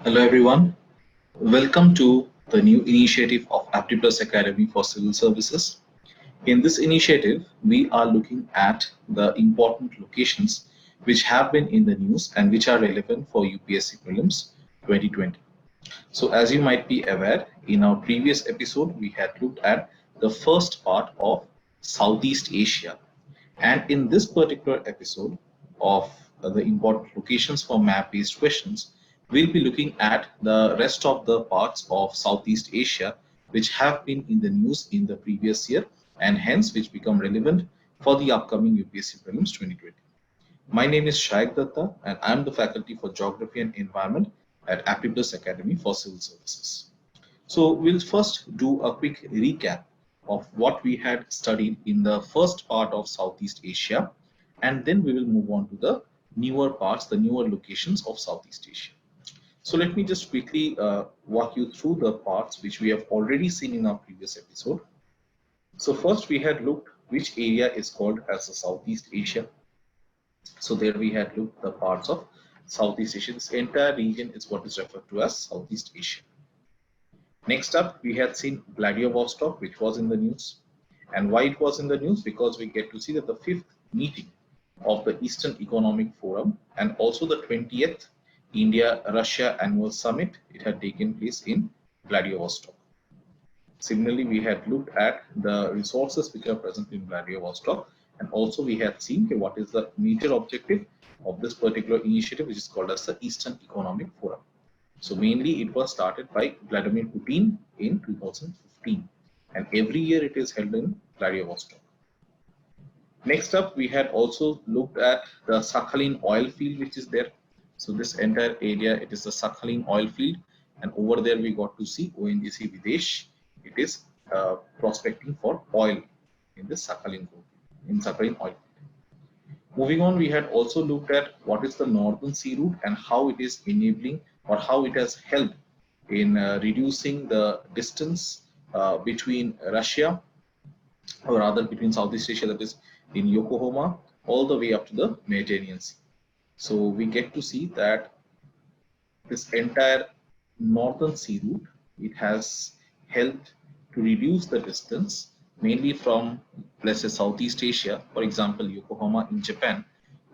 Hello everyone, welcome to the new initiative of AptiPlus Academy for Civil Services. In this initiative, we are looking at the important locations which have been in the news and which are relevant for UPSC Prelims 2020. So as you might be aware, in our previous episode, we had looked at the first part of Southeast Asia. And in this particular episode of the important locations for map-based questions, we'll be looking at the rest of the parts of Southeast Asia which have been in the news in the previous year and hence which become relevant for the upcoming UPSC Prelims 2020. My name is Shaik Datta and I'm the faculty for Geography and Environment at Aptibus Academy for Civil Services. So we'll first do a quick recap of what we had studied in the first part of Southeast Asia, and then we will move on to the newer parts, the newer locations of Southeast Asia. So let me just quickly walk you through the parts which we have already seen in our previous episode. So first we had looked which area is called as the Southeast Asia. So there we had looked the parts of Southeast Asia. This entire region is what is referred to as Southeast Asia. Next up, we had seen Vladivostok, which was in the news. And why it was in the news? Because we get to see that the fifth meeting of the Eastern Economic Forum and also the 20th India-Russia Annual Summit, it had taken place in Vladivostok. Similarly, we had looked at the resources which are present in Vladivostok, and also we had seen what is the major objective of this particular initiative, which is called as the Eastern Economic Forum. So mainly it was started by Vladimir Putin in 2015, and every year it is held in Vladivostok. Next up, we had also looked at the Sakhalin oil field which is there. So this entire area, it is the Sakhalin oil field, and over there we got to see ONGC Videsh. It is prospecting for oil in the Sakhalin oil field. Moving on, we had also looked at what is the Northern Sea Route and how it is enabling or how it has helped in reducing the distance between Russia, or rather between Southeast Asia, that is in Yokohama, all the way up to the Mediterranean Sea. So we get to see that this entire Northern Sea Route, it has helped to reduce the distance mainly from, let's say, Southeast Asia, for example, Yokohama in Japan,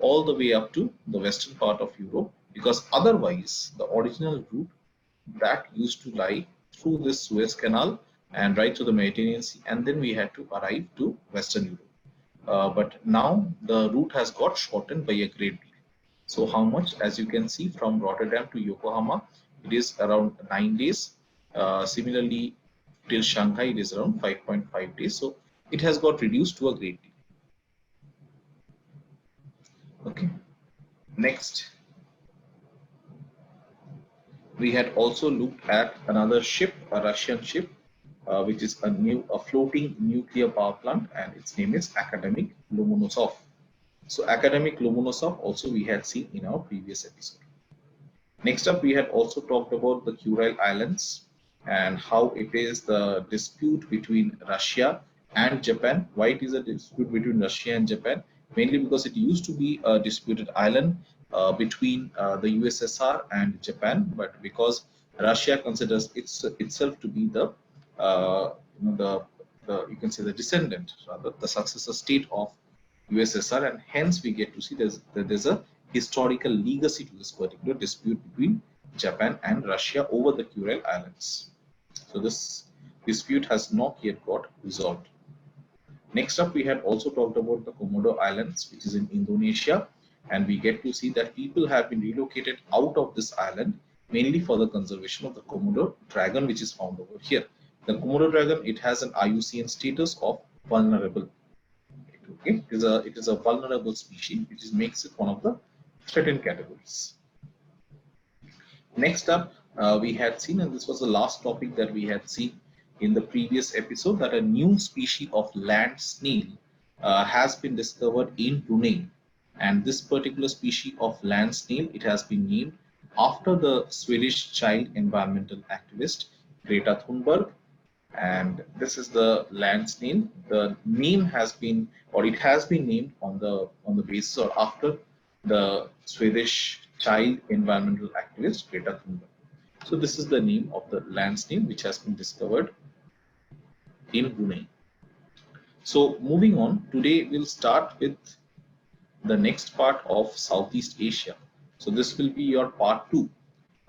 all the way up to the western part of Europe, because otherwise the original route that used to lie through this Suez Canal and right to the Mediterranean Sea, and then we had to arrive to Western Europe. But now the route has got shortened by a great deal. So how much? As you can see, from Rotterdam to Yokohama, it is around 9 days. Similarly, till Shanghai, it is around 5.5 days. So it has got reduced to a great deal. Okay. Next, we had also looked at another ship, a Russian ship, which is a floating nuclear power plant, and its name is Academic Lomonosov. So Academic Lomonosov also we had seen in our previous episode. Next up, we had also talked about the Kuril Islands and how it is the dispute between Russia and Japan. Why it is a dispute between Russia and Japan? Mainly because it used to be a disputed island between the USSR and Japan, but because Russia considers itself to be the you can say the descendant, rather the successor state of USSR, and hence we get to see there's a historical legacy to this particular dispute between Japan and Russia over the Kuril Islands. So this dispute has not yet got resolved. Next up, we had also talked about the Komodo Islands, which is in Indonesia, and we get to see that people have been relocated out of this island mainly for the conservation of the Komodo dragon, which is found over here. The Komodo dragon, it has an IUCN status of vulnerable. Okay, it is a vulnerable species, which makes it one of the threatened categories. Next up, we had seen, and this was the last topic that we had seen in the previous episode, that a new species of land snail has been discovered in Brunei, and this particular species of land snail, it has been named after the Swedish child environmental activist Greta Thunberg, and this is the land snail. The name has been, or it has been named on the basis or after the Swedish child environmental activist Greta Thunberg. So this is the name of the land's name which has been discovered in Brunei. So moving on, today we'll start with the next part of Southeast Asia. So this will be your part two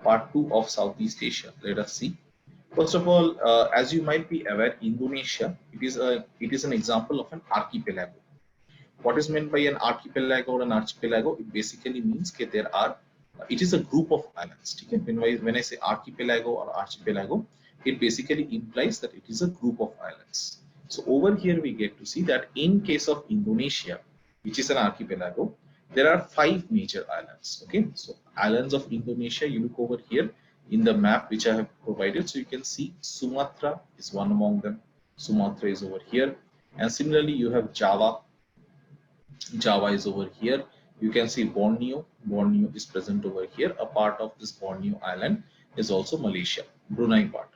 of Southeast Asia. Let us see. First of all, as you might be aware, Indonesia, it is an example of an archipelago. What is meant by an archipelago or an archipelago? It basically means that it is a group of islands. Okay? When I say archipelago or archipelago, it basically implies that it is a group of islands. So over here we get to see that in case of Indonesia, which is an archipelago, there are 5 major islands. Okay, so islands of Indonesia, you look over here in the map which I have provided, so you can see Sumatra is one among them. Sumatra is over here, and similarly you have Java. Java is over here. You can see Borneo. Borneo is present over here. A part of this Borneo island is also Malaysia, Brunei part.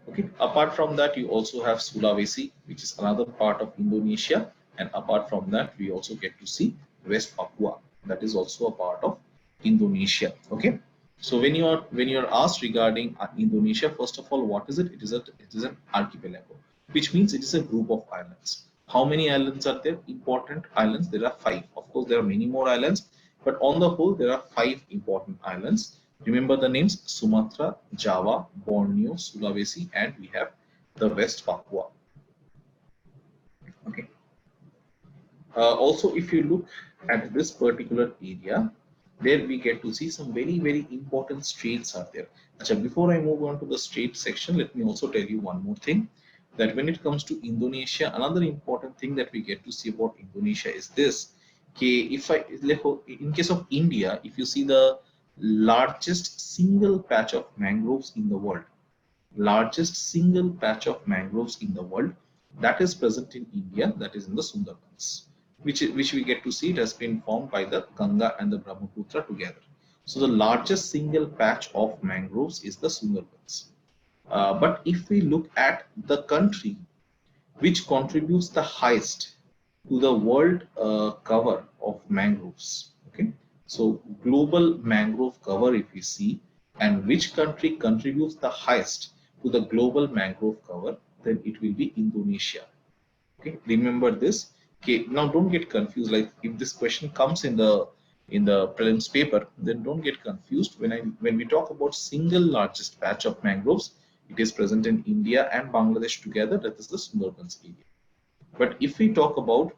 Okay. Apart from that, you also have Sulawesi, which is another part of Indonesia, and apart from that, we also get to see West Papua. That is also a part of Indonesia. Okay. So when you're asked regarding Indonesia, first of all, what is it? It is an archipelago, which means it is a group of islands. How many islands are there? Important islands. There are 5. Of course, there are many more islands, but on the whole, there are 5 important islands. Remember the names: Sumatra, Java, Borneo, Sulawesi, and we have the West Papua. Okay. Also, if you look at this particular area, there we get to see some very important straits are there. Achha, before I move on to the strait section, let me also tell you one more thing, that when it comes to Indonesia, another important thing that we get to see about Indonesia is this. Okay, in case of India, if you see the largest single patch of mangroves in the world, that is present in India, that is in the Sundarbans, which we get to see it has been formed by the Ganga and the Brahmaputra together. So the largest single patch of mangroves is the Sundarbans. But if we look at the country which contributes the highest to the world cover of mangroves, okay, so global mangrove cover, if we see, and which country contributes the highest to the global mangrove cover, then it will be Indonesia. Okay, remember this. Okay, now don't get confused. Like if this question comes in the prelims paper, then don't get confused. When we talk about single largest patch of mangroves, it is present in India and Bangladesh together. That is the Sundarbans area. But if we talk about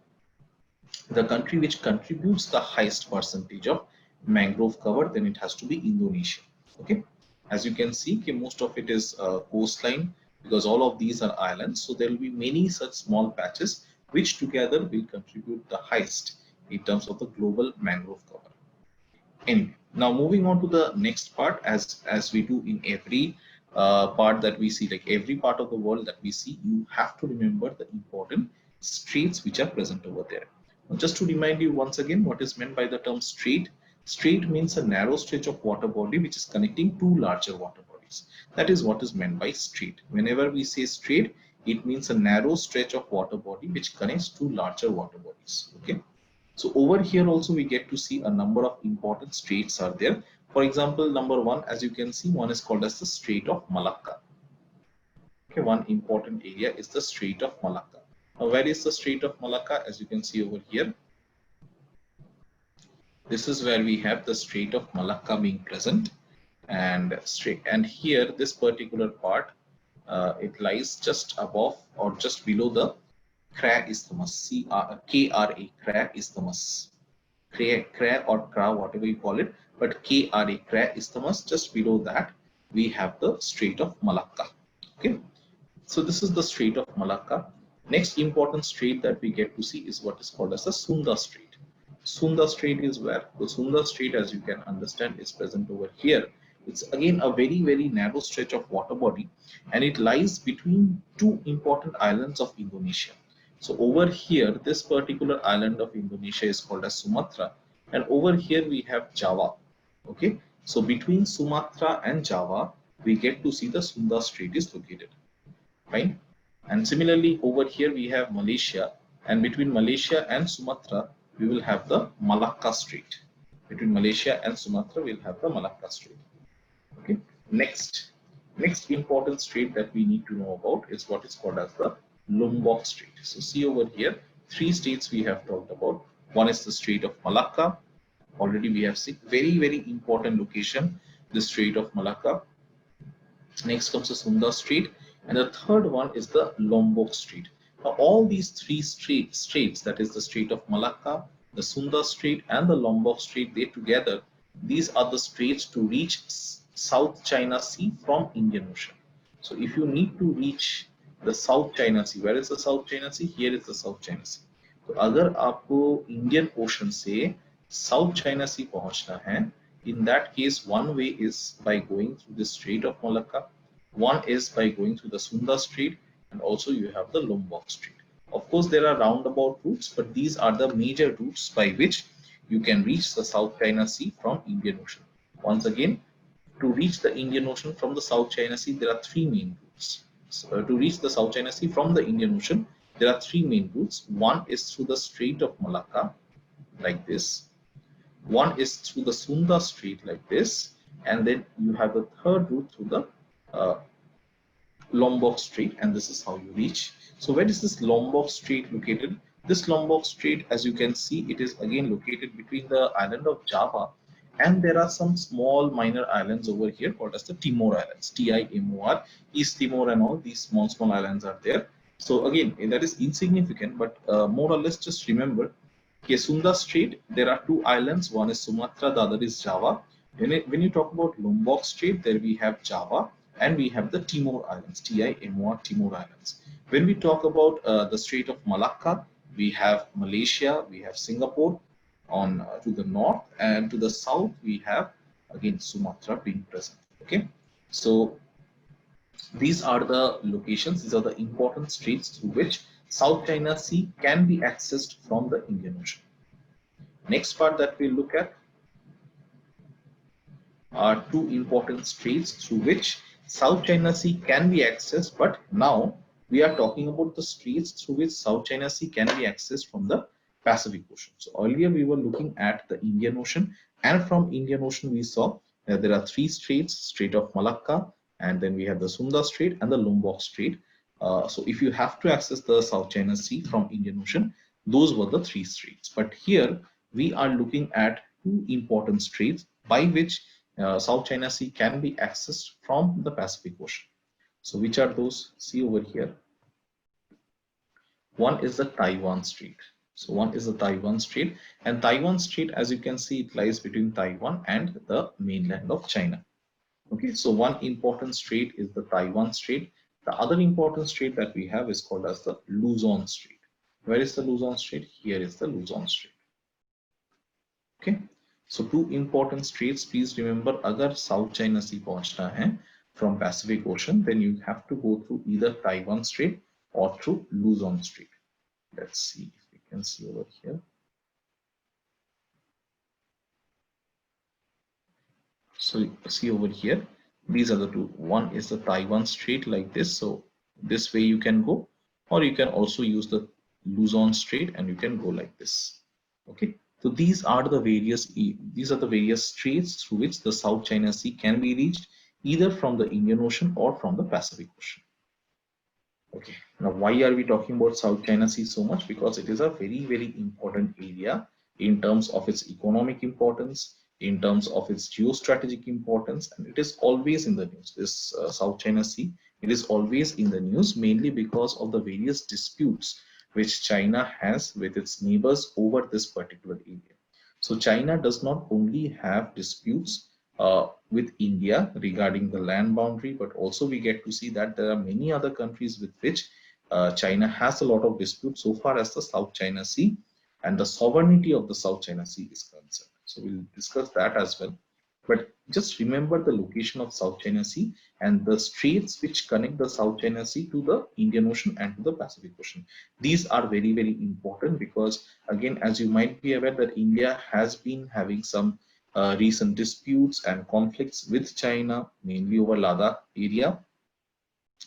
the country which contributes the highest percentage of mangrove cover, then it has to be Indonesia. Okay, as you can see, okay, most of it is coastline, because all of these are islands. So there will be many such small patches which together will contribute the highest in terms of the global mangrove cover. Anyway, now moving on to the next part, as we do in every part that we see, like every part of the world that we see, you have to remember the important straits which are present over there. Now, just to remind you once again, what is meant by the term strait? Strait means a narrow stretch of water body which is connecting two larger water bodies. That is what is meant by strait. Whenever we say strait, it means a narrow stretch of water body which connects two larger water bodies. Okay. So over here also we get to see a number of important straits are there. For example, number 1, as you can see, one is called as the Strait of Malacca. Okay, one important area is the Strait of Malacca. Now, where is the Strait of Malacca? As you can see over here, this is where we have the Strait of Malacca being present, and here this particular part, it lies just above or just below the Kra Isthmus, KRA, Kra Isthmus, Kra or Kra, whatever you call it, but KRA, Kra Isthmus, just below that we have the Strait of Malacca. Okay, so this is the Strait of Malacca. Next important strait that we get to see is what is called as the Sunda Strait. Sunda Strait is where the Sunda Strait, as you can understand, is present over here. It's again a very narrow stretch of water body, and it lies between two important islands of Indonesia. So over here, this particular island of Indonesia is called as Sumatra, and over here we have Java. Okay, so between Sumatra and Java, we get to see the Sunda Strait is located. Fine. And similarly, over here we have Malaysia, and between Malaysia and Sumatra, we will have the Malacca Strait. Between Malaysia and Sumatra, we'll have the Malacca Strait. Okay. Next important strait that we need to know about is what is called as the Lombok Strait. So see over here, three straits we have talked about. One is the Strait of Malacca. Already we have seen very important location, the Strait of Malacca. Next comes the Sunda Strait, and the third one is the Lombok Strait. Now all these three straits, that is the Strait of Malacca, the Sunda Strait, and the Lombok Strait, they together, these are the straits to reach South China Sea from Indian Ocean. So if you need to reach the South China Sea, where is the South China Sea? Here is the South China Sea. तो अगर आपको Indian ocean से south China सी पहुंचना है, in that case, one way is by going through the Strait of Malacca, one is by going through the Sunda Strait, and also you have the Lombok Strait. Of course, there are roundabout routes, but these are the major routes by which you can reach the South China Sea from Indian Ocean. Once again, to reach the Indian Ocean from the South China Sea, there are three main routes. So, to reach the South China Sea from the Indian Ocean, there are three main routes. One is through the Strait of Malacca, like this. One is through the Sunda Strait like this, and then you have the third route through the Lombok Strait, and this is how you reach. So where is this Lombok Strait located? This Lombok Strait, as you can see, it is again located between the island of Java, and there are some small minor islands over here called as the Timor Islands, Timor, East Timor, and all these small islands are there. So again, that is insignificant, but more or less just remember, Sunda Strait, there are two islands. One is Sumatra, the other is Java. When you talk about Lombok Strait, there we have Java and we have the Timor Islands, Timor Islands. When we talk about the Strait of Malacca, we have Malaysia, we have Singapore on to the north, and to the south we have again Sumatra being present. Okay, so these are the locations, these are the important straits through which South China Sea can be accessed from the Indian Ocean. Next part that we look at are two important straits through which South China Sea can be accessed, but now we are talking about the straits through which South China Sea can be accessed from the Pacific Ocean. So earlier we were looking at the Indian Ocean, and from Indian Ocean we saw that there are three straits, Strait of Malacca, and then we have the Sunda Strait and the Lombok Strait. So if you have to access the South China Sea from Indian Ocean, those were the three straits. But here we are looking at two important straits by which South China Sea can be accessed from the Pacific Ocean. So which are those? See over here. One is the Taiwan Strait. So one is the Taiwan Strait, and Taiwan Strait, as you can see, it lies between Taiwan and the mainland of China. Okay, so one important strait is the Taiwan Strait. The other important strait that we have is called as the Luzon Strait. Where is the Luzon Strait? Here is the Luzon Strait. Okay, so two important straits. Please remember, agar South China Sea पहुंचना है from Pacific Ocean, then you have to go through either Taiwan Strait or through Luzon Strait. Let's see if we can see over here. So see over here, these are the two. One is the Taiwan Strait like this. So this way you can go, or you can also use the Luzon Strait and you can go like this. Okay. So these are the various straits through which the South China Sea can be reached either from the Indian Ocean or from the Pacific Ocean. Okay. Now why are we talking about South China Sea so much? Because it is a very important area in terms of its economic importance, in terms of its geostrategic importance, and it is always in the news. This South China Sea, it is always in the news, mainly because of the various disputes which China has with its neighbors over this particular area. So China does not only have disputes with India regarding the land boundary, but also we get to see that there are many other countries with which China has a lot of disputes so far as the South China Sea and the sovereignty of the South China Sea is concerned. So we'll discuss that as well. But just remember the location of South China Sea and the straits which connect the South China Sea to the Indian Ocean and to the Pacific Ocean. These are very important because, again, as you might be aware, that India has been having some recent disputes and conflicts with China, mainly over Ladakh area.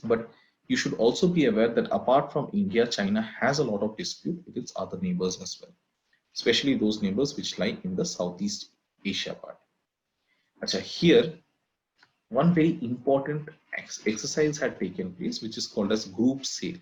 But you should also be aware that apart from India, China has a lot of dispute with its other neighbors as well, especially those neighbors which lie in the Southeast Asia part. Achha, here one very important exercise had taken place, which is called as group sail.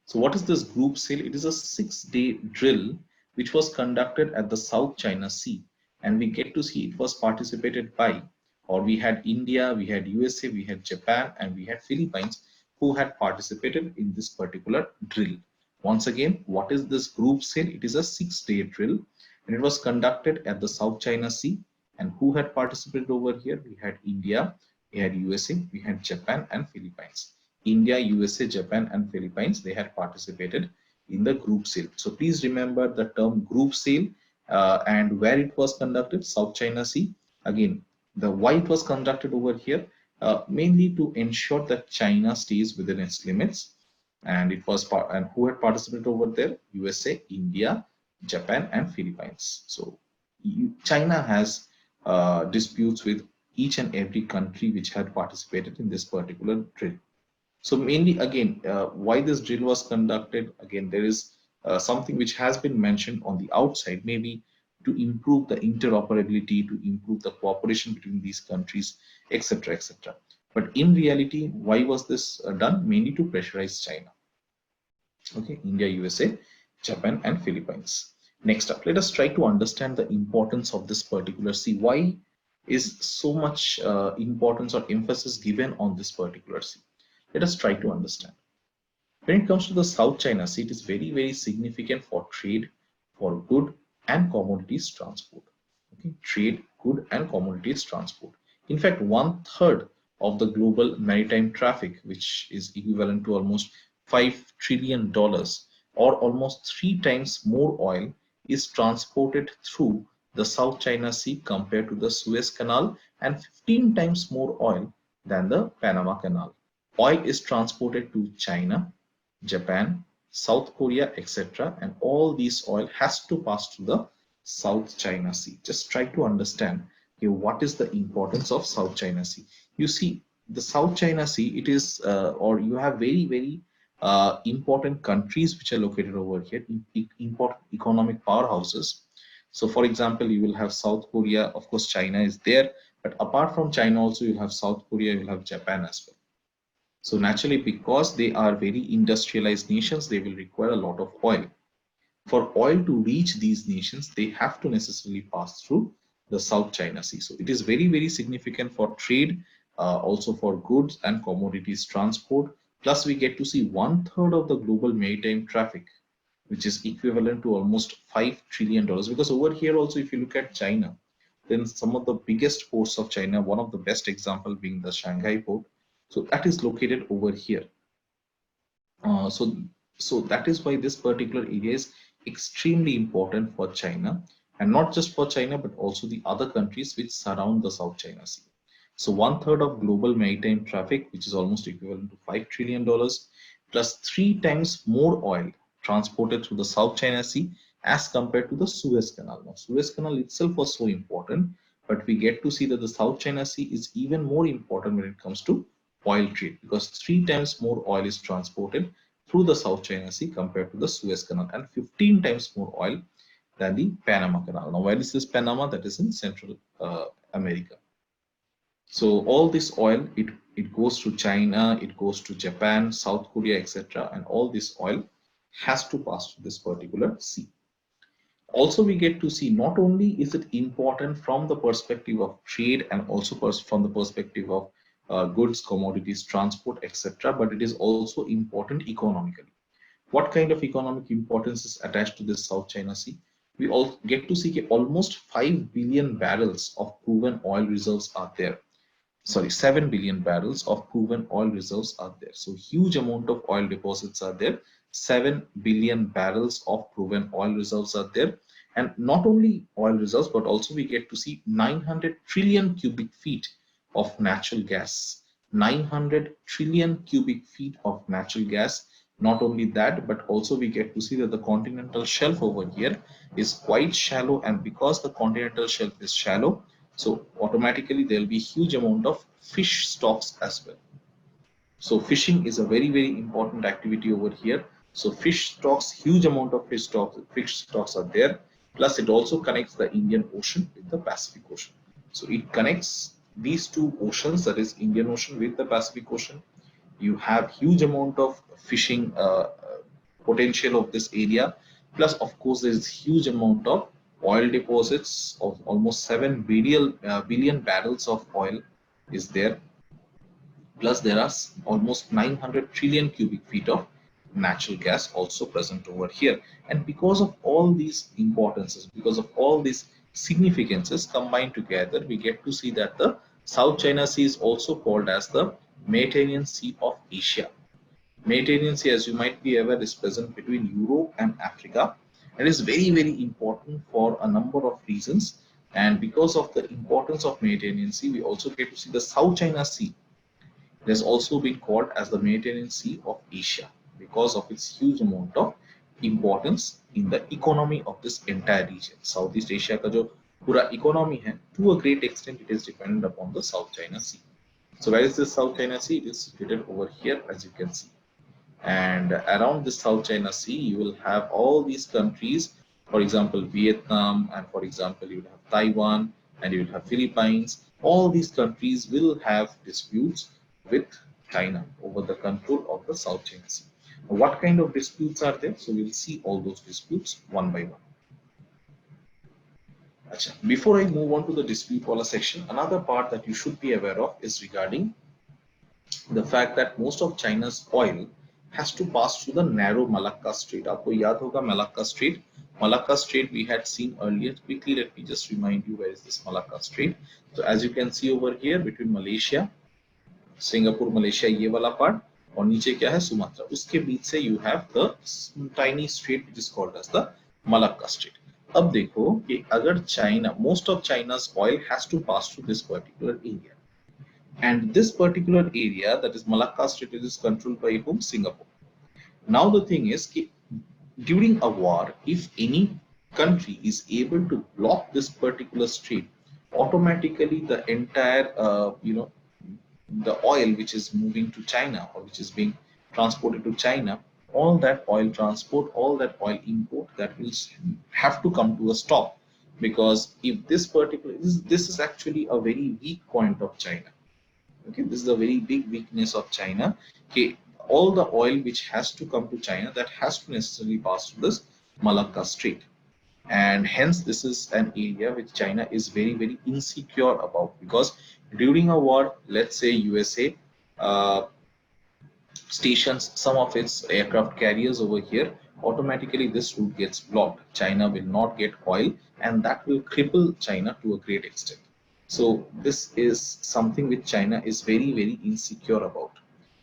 So what is this group sail? It is a 6-day drill which was conducted at the South China Sea, and we get to see it was participated by, or we had India, we had USA, we had Japan, and we had Philippines who had participated in this particular drill. Once again, what is this group sail? It is a 6-day drill, and it was conducted at the South China Sea. And who had participated over here? We had India, we had USA, we had Japan, and Philippines. India, USA, Japan, and Philippines, they had participated in the group sail. So please remember the term group sail, and where it was conducted, South China Sea. Again, the why it was conducted over here, mainly to ensure that China stays within its limits. And it was and who had participated over there? USA, India, Japan, and Philippines. So China has disputes with each and every country which had participated in this particular drill. So mainly, again, why this drill was conducted, again, there is something which has been mentioned on the outside, maybe to improve the interoperability, to improve the cooperation between these countries, etc., etc. But in reality, why was this done? Mainly to pressurize China. Okay, India, USA, Japan, and Philippines. Next up, let us try to understand the importance of this particular sea. Why is so much importance or emphasis given on this particular sea? Let us try to understand. When it comes to the South China Sea, it is very, very significant for trade, for good and commodities transport. Okay, trade, good and commodities transport. In fact, 1/3 of the global maritime traffic, which is equivalent to almost $5 trillion, or almost 3 times more oil, is transported through the South China Sea compared to the Suez Canal, and 15 times more oil than the Panama Canal. Oil is transported to China, Japan, South Korea, etc. And all these oil has to pass through the South China Sea. Just try to understand here what is the importance of South China Sea. You see, the South China Sea, it is, or you have very, very important countries which are located over here, important economic powerhouses. So for example, you will have South Korea, of course, China is there, but apart from China also, you'll have South Korea, you'll have Japan as well. So naturally, because they are very industrialized nations, they will require a lot of oil. For oil to reach these nations, they have to necessarily pass through the South China Sea. So it is very, very significant for trade, also for goods and commodities transport. Plus, we get to see 1/3 of the global maritime traffic, which is equivalent to almost $5 trillion. Because over here also, if you look at China, then some of the biggest ports of China, one of the best example being the Shanghai port, so that is located over here. So that is why this particular area is extremely important for China, and not just for China, but also the other countries which surround the South China Sea. So 1/3 of global maritime traffic, which is almost equivalent to $5 trillion, plus 3 times more oil transported through the South China Sea as compared to the Suez Canal. Now, Suez Canal itself was so important, but we get to see that the South China Sea is even more important when it comes to oil trade, because 3 times more oil is transported through the South China Sea compared to the Suez Canal, and 15 times more oil than the Panama Canal. Now, where is this Panama? That is in Central America. So all this oil, it goes to China, it goes to Japan, South Korea, etc. And all this oil has to pass through this particular sea. Also, we get to see not only is it important from the perspective of trade and also from the perspective of goods, commodities, transport, etc., but it is also important economically. What kind of economic importance is attached to this South China Sea? We all get to see almost 5 billion barrels of proven oil reserves are there. Sorry, 7 billion barrels of proven oil reserves are there. So huge amount of oil deposits are there. 7 billion barrels of proven oil reserves are there. And not only oil reserves, but also we get to see 900 trillion cubic feet of natural gas. 900 trillion cubic feet of natural gas. Not only that, but also we get to see that the continental shelf over here is quite shallow, and because the continental shelf is shallow, so automatically there will be huge amount of fish stocks as well. So fishing is a very, very important activity over here. So fish stocks, huge amount of fish stocks are there. Plus it also connects the Indian Ocean with the Pacific Ocean. So it connects these two oceans, that is Indian Ocean with the Pacific Ocean. You have huge amount of fishing potential of this area. Plus, of course, there is huge amount of oil deposits of almost 7 billion barrels of oil is there. Plus, there are almost 900 trillion cubic feet of natural gas also present over here. And because of all these importances, because of all these significances combined together, we get to see that the South China Sea is also called as the Mediterranean Sea of Asia. Mediterranean Sea, as you might be aware, is present between Europe and Africa, and is very, very important for a number of reasons. And because of the importance of Mediterranean Sea, we also get to see the South China Sea. It has also been called as the Mediterranean Sea of Asia because of its huge amount of importance in the economy of this entire region. Southeast Asia का जो पूरा economy है, to a great extent, it is dependent upon the South China Sea. So where is this South China Sea? It is situated over here, as you can see. And around the South China Sea, you will have all these countries, for example, Vietnam, and for example, you will have Taiwan, and you will have Philippines. All these countries will have disputes with China over the control of the South China Sea. Now, what kind of disputes are there? So we will see all those disputes one by one. Before I move on to the dispute wala section, another part that you should be aware of is regarding the fact that most of China's oil has to pass through the narrow Malacca Strait. आपको याद होगा Malacca Strait. Malacca Strait we had seen earlier. Quickly, let me just remind you where is this Malacca Strait. So as you can see over here, between Malaysia, Singapore, Malaysia, ये वाला part, और नीचे क्या है Sumatra. उसके बीच से you have the tiny strait which is called as the Malacca Strait. अब देखो कि अगर China, most of China's oil has to pass through this particular area. And this particular area, that is Malacca Strait, is controlled by whom? Singapore. Now the thing is, during a war, if any country is able to block this particular strait, automatically the entire, the oil which is moving to China or which is being transported to China, all that oil transport, all that oil import, that will have to come to a stop. Because if this particular, this is actually a very weak point of China. Okay, this is a very big weakness of China. Okay, all the oil which has to come to China, that has to necessarily pass through this Malacca Strait, and hence this is an area which China is very, very insecure about, because during a war, let's say USA stations some of its aircraft carriers over here, automatically this route gets blocked. China will not get oil, and that will cripple China to a great extent. So this is something which China is very, very insecure about.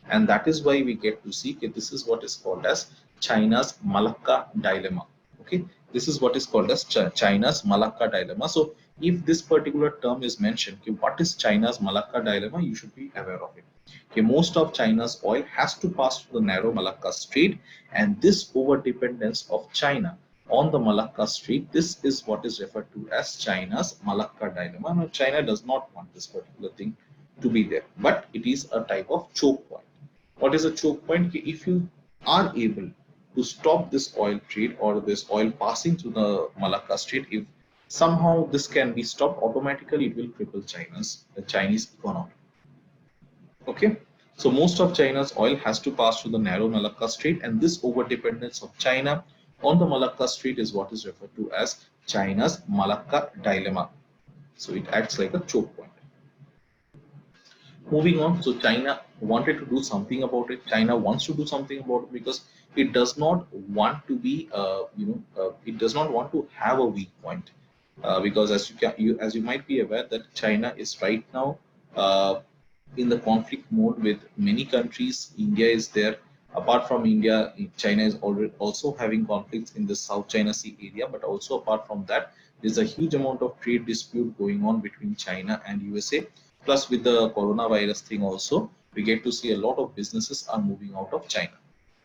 And that is why we get to see that this is what is called as China's Malacca dilemma. Okay, this is what is called as China's Malacca dilemma. So if this particular term is mentioned, okay, what is China's Malacca dilemma, you should be aware of it. Okay, most of China's oil has to pass through the narrow Malacca Strait, and this over dependence of China on the Malacca Strait, this is what is referred to as China's Malacca dilemma. Now, China does not want this particular thing to be there, but it is a type of choke point. What is a choke point? If you are able to stop this oil trade or this oil passing through the Malacca Strait, if somehow this can be stopped, automatically it will cripple the Chinese economy. Okay, so most of China's oil has to pass through the narrow Malacca Strait, and this over dependence of China on the Malacca Strait is what is referred to as China's Malacca dilemma. So it acts like a choke point. Moving on, so China wanted to do something about it. China wants to do something about it because it does not want to be, it does not want to have a weak point. Because as you might be aware that China is right now in the conflict mode with many countries. India is there. Apart from India, China is already also having conflicts in the South China Sea area. But also apart from that, there's a huge amount of trade dispute going on between China and USA. Plus, with the coronavirus thing also, we get to see a lot of businesses are moving out of China.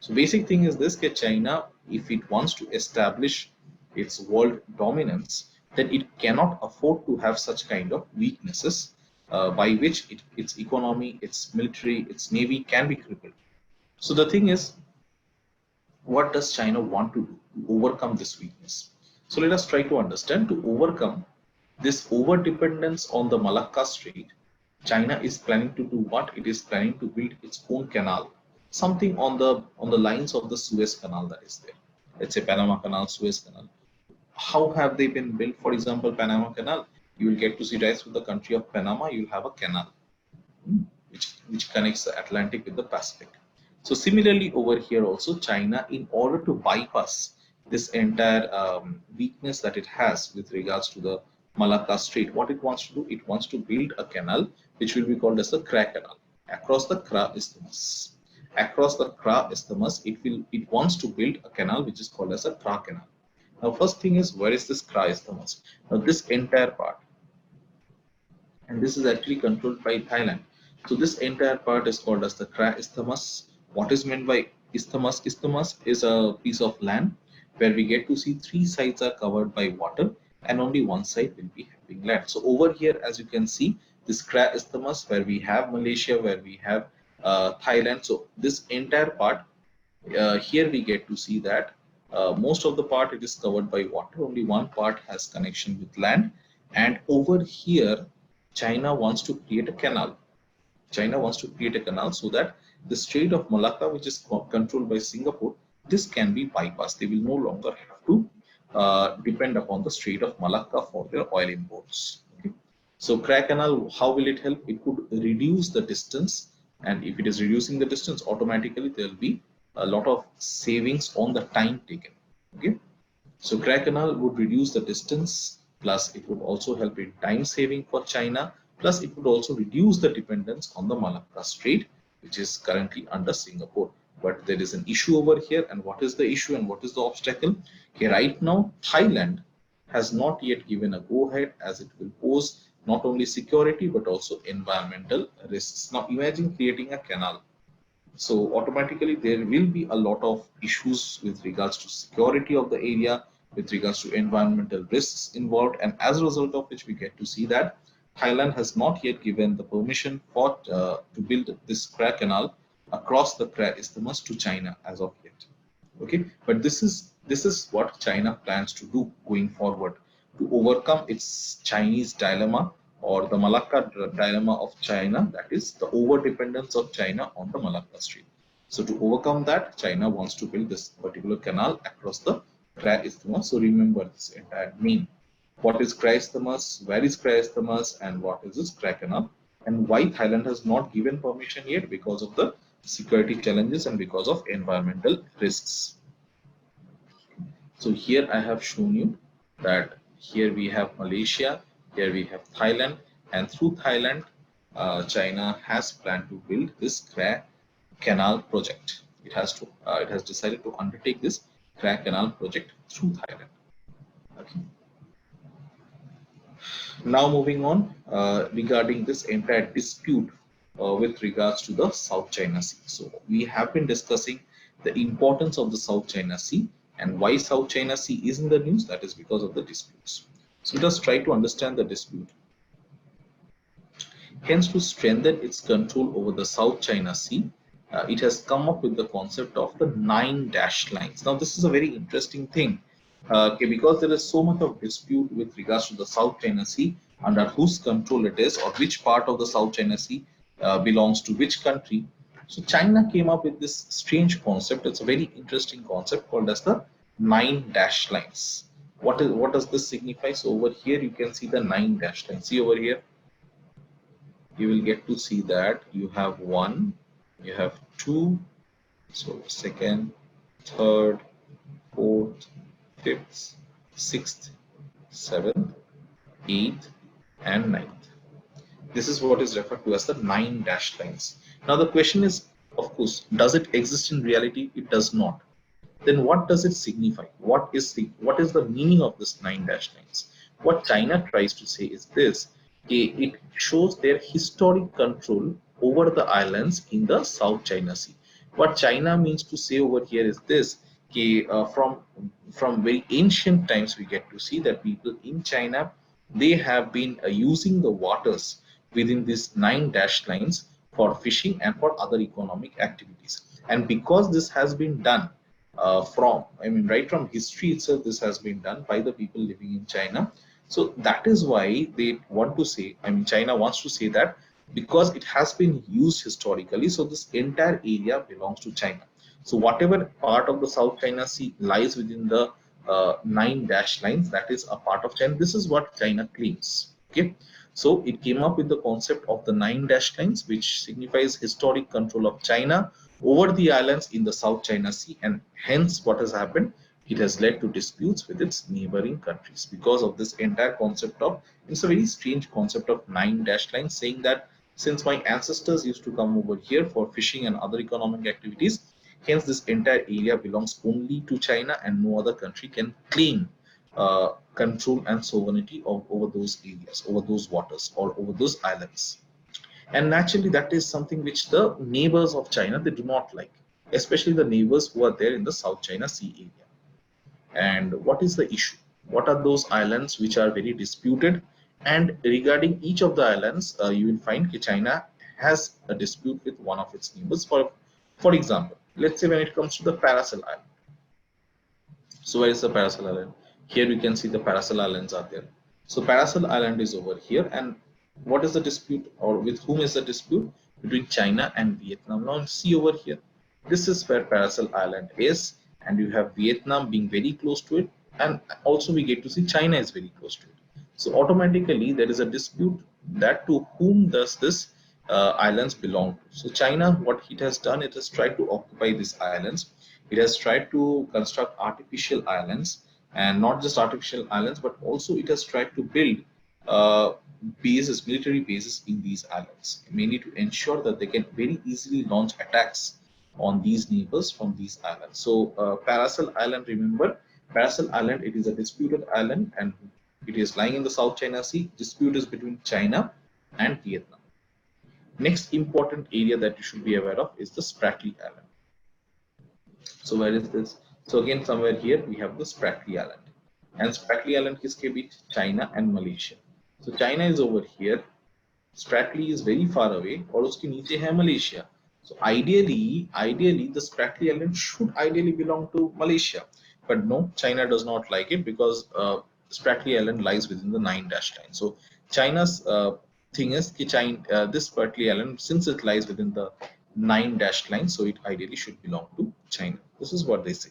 So basic thing is this: that China, if it wants to establish its world dominance, then it cannot afford to have such kind of weaknesses by which its economy, its military, its navy can be crippled. So the thing is, what does China want to do to overcome this weakness? So let us try to understand. To overcome this over dependence on the Malacca Strait, China is planning to do what? It is planning to build its own canal, something on the lines of the Suez Canal that is there. Let's say Panama Canal, Suez Canal. How have they been built? For example, Panama Canal, you will get to see right through the country of Panama, you'll have a canal which connects the Atlantic with the Pacific. So similarly over here also, China, in order to bypass this entire weakness that it has with regards to the Malacca Strait, what it wants to do, it wants to build a canal which will be called as the Kra Canal across the Kra Isthmus. Across the Kra Isthmus, it wants to build a canal which is called as a Kra Canal. Now, first thing is, where is this Kra Isthmus? Now, this entire part, and this is actually controlled by Thailand. So this entire part is called as the Kra Isthmus. What is meant by isthmus? Isthmus is a piece of land where we get to see three sides are covered by water and only one side will be having land. So over here, as you can see, this Kra Isthmus where we have Malaysia, where we have Thailand. So this entire part, here we get to see that most of the part it is covered by water. Only one part has connection with land. And over here, China wants to create a canal. China wants to create a canal so that the Strait of Malacca, which is controlled by Singapore, this can be bypassed. They will no longer have to depend upon the Strait of Malacca for their oil imports. Okay. So Kra Canal, how will it help? It could reduce the distance, and if it is reducing the distance, automatically there will be a lot of savings on the time taken. Okay. So Kra Canal would reduce the distance, plus it would also help in time saving for China, plus it would also reduce the dependence on the Malacca Strait, which is currently under Singapore. But there is an issue over here, and what is the issue and what is the obstacle? Okay, right now Thailand has not yet given a go-ahead, as it will pose not only security but also environmental risks. Now imagine creating a canal. So automatically there will be a lot of issues with regards to security of the area, with regards to environmental risks involved, and as a result of which we get to see that Thailand has not yet given the permission for to build this Kra Canal across the Kra Isthmus to China as of yet. Okay, but this is what China plans to do going forward to overcome its Chinese dilemma, or the Malacca dilemma of China, that is the over dependence of China on the Malacca Strait. So to overcome that, China wants to build this particular canal across the Kra Isthmus. So remember this entire name. What is Kra Isthmus, where is Kra Isthmus, and what is this Kra Canal, and why Thailand has not given permission yet? Because of the security challenges and because of environmental risks. So here I have shown you that here we have Malaysia, here we have Thailand, and through Thailand, China has planned to build this Kra Canal project. It has decided to undertake this Kra Canal project through Thailand. Okay. Now moving on regarding this entire dispute with regards to the South China Sea. So we have been discussing the importance of the South China Sea and why South China Sea is in the news. That is because of the disputes. So let us try to understand the dispute. Hence, to strengthen its control over the South China Sea, it has come up with the concept of the 9 dashed lines. Now this is a very interesting thing. Okay, because there is so much of dispute with regards to the South China Sea, under whose control it is, or which part of the South China Sea belongs to which country. So China came up with this strange concept. It's a very interesting concept called as the 9 dashed lines. What does this signify? So over here you can see the 9 dashed lines. See over here, you will get to see that you have 1, you have 2, so second, third, fourth, 5th, 6th, 7th, 8th, and 9th. This is what is referred to as the 9 dashed lines. Now the question is, of course, does it exist in reality? It does not. Then what does it signify? What is the meaning of this 9 dashed lines? What China tries to say is this: it shows their historic control over the islands in the South China Sea. What China means to say over here is this: from very ancient times we get to see that people in China, they have been using the waters within these 9 dashed lines for fishing and for other economic activities. And because this has been done right from history itself, this has been done by the people living in China. So that is why they want to say, China wants to say that because it has been used historically. So this entire area belongs to China. So whatever part of the South China Sea lies within the nine dash lines, that is a part of China. This is what China claims. Okay, so it came up with the concept of the nine dash lines, which signifies historic control of China over the islands in the South China Sea, and hence what has happened, it has led to disputes with its neighboring countries because of this entire concept of, it's a very strange concept of nine dash lines, saying that since my ancestors used to come over here for fishing and other economic activities, hence this entire area belongs only to China and no other country can claim control and sovereignty over those areas, over those waters, or over those islands. And naturally, that is something which the neighbors of China, they do not like, especially the neighbors who are there in the South China Sea area. And what is the issue? What are those islands which are very disputed? And regarding each of the islands, you will find that China has a dispute with one of its neighbors. For example, let's say when it comes to the Paracel Island. So where is the Paracel Island? Here you can see the Paracel Islands are there. So Paracel Island is over here, and what is the dispute, or with whom is the dispute? Between China and Vietnam. Now see over here, this is where Paracel Island is, and you have Vietnam being very close to it, and also we get to see China is very close to it. So automatically there is a dispute that to whom does this islands belong to. So China, what it has done, it has tried to occupy these islands. It has tried to construct artificial islands, and not just artificial islands, but also it has tried to build uh, bases, military bases in these islands, mainly to ensure that they can very easily launch attacks on these neighbors from these islands. So Paracel Island, remember, Paracel Island, it is a disputed island and it is lying in the South China Sea. Dispute is between China and Vietnam. Next important area that you should be aware of is the Spratly Island. So where is this? So again, somewhere here we have the Spratly Island, and Spratly Island kiske beach? China and Malaysia. So China is over here, Spratly is very far away, और उसके नीचे है Malaysia. So ideally the Spratly Island should ideally belong to Malaysia, but no, China does not like it because Spratly Island lies within the nine dash line. So China's thing is कि China, this Spratly Island, since it lies within the nine dash line, so it ideally should belong to China. This is what they say.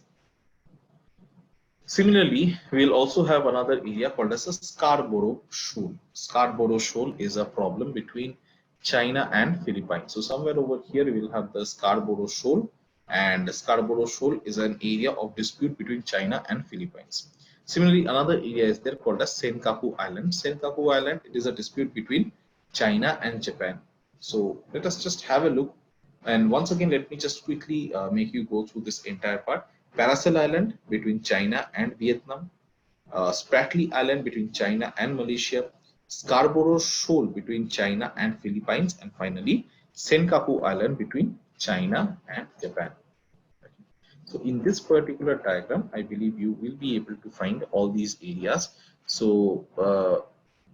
Similarly, we'll also have another area called as a Scarborough Shoal. Scarborough Shoal is a problem between China and Philippines. So somewhere over here we will have the Scarborough Shoal, and Scarborough Shoal is an area of dispute between China and Philippines. Similarly, another area is there called as Senkaku Island. Senkaku Island, it is a dispute between China and Japan. So let us just have a look. And once again, let me just quickly make you go through this entire part. Paracel Island between China and Vietnam, Spratly Island between China and Malaysia, Scarborough Shoal between China and Philippines, and finally Senkaku Island between China and Japan. So in this particular diagram, I believe you will be able to find all these areas. So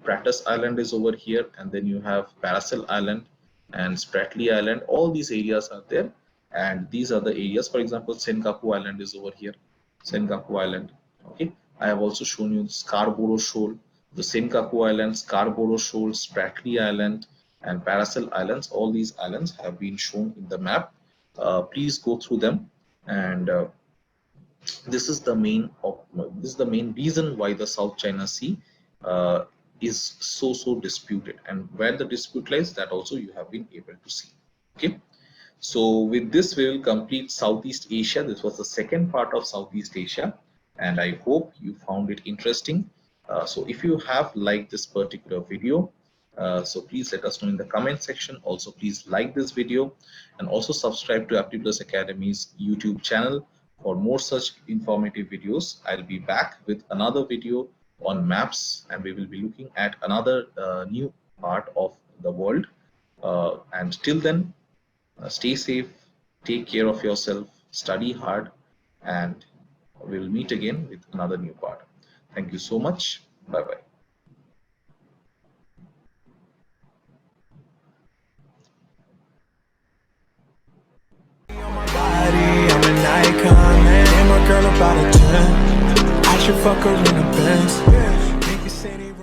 Pratas Island is over here, and then you have Paracel Island and Spratly Island. All these areas are there, and these are the areas. For example, Senkaku Island is over here, Senkaku Island. Okay, I have also shown you Scarborough Shoal, the Senkaku Island, Scarborough Shoal, Spratly Island, and Paracel Islands. All these islands have been shown in the map. Please go through them, and this is the main reason why the South China Sea is so disputed, and where the dispute lies, that also you have been able to see. Okay, so with this we will complete Southeast Asia. This was the second part of Southeast Asia, and I hope you found it interesting. So if you have liked this particular video, so please let us know in the comment section. Also, please like this video and also subscribe to Aptitude Academy's YouTube channel for more such informative videos. I'll be back with another video on maps, and we will be looking at another new part of the world. And till then, stay safe, take care of yourself, study hard, and we will meet again with another new part. Thank you so much. Bye bye. I'm an icon, man. And my girl about a 10. I should fuck her in a Benz.